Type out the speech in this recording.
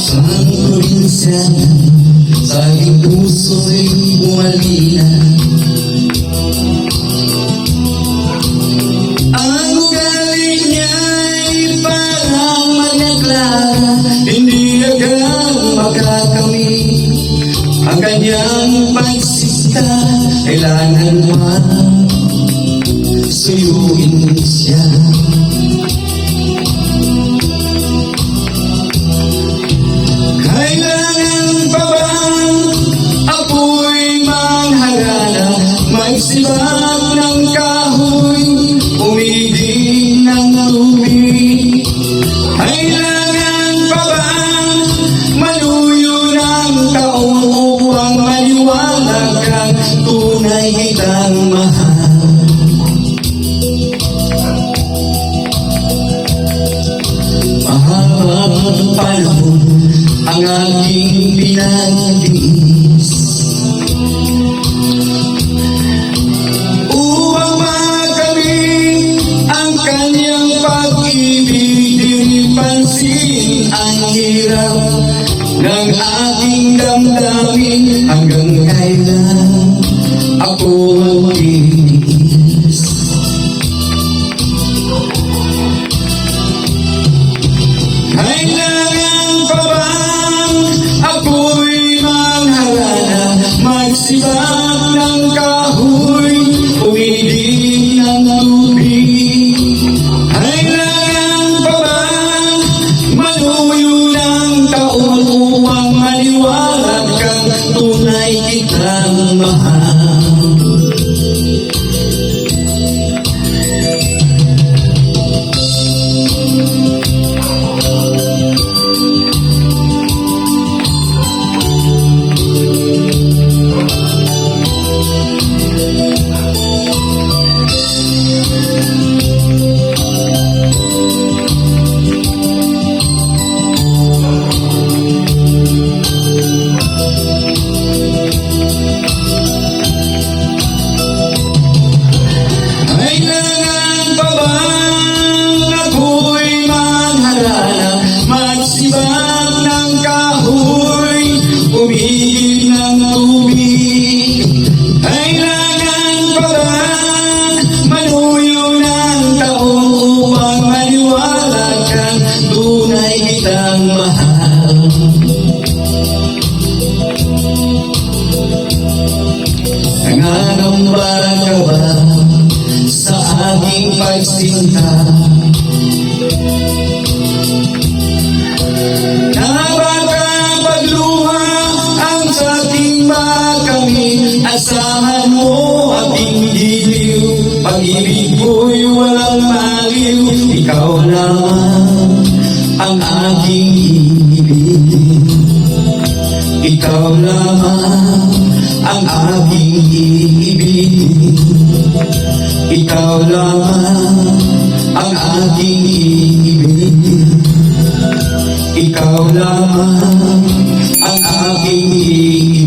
Sa probinsya, sa aking puso'y bumalina. Ang ugali niya'y parang magkaklara, hindi agad makakamit ang kanyang pagsista. Kailangan man suyuin siya. Kailangan pa bang ako'y mangharana, magsibak ng kahoy, umiging ng tubig? Kailangan pa bang maluyo ng taong upang maliwanag kang tunay kitang mahal? Mahabang panahon ang aking pinagtiis upang makamit ang kanyang pag-ibig. Di pansin ang hirap ng aking damdamin. Hanggang kailan ako magtitiis? Kailangan pa bang ako'y mangharana, magsibak ng kahoy, umiging ng tubig? Kailangan pa bang maluyo ng taon upang maliwanag kang tunay kitang mahal? Kailangan pa bang ako'y mangharana, magsibak ng kahoy, umiging ng tubig? Kailangan pa bang maluyo ng taon upang maliwanag kang tunay kitang mahal? Nangangamba ka ba sa aking pagsinta? Nakakapagluha ang ating makamit. Asahan mo aking giliw, pag-ibig ko'y walang maliw. Ikaw lamang ang aking ibig. Ikaw lamang ang aking ibig. Ikaw lamang ang aking ibig. Ikaw lamang ang aking ibig.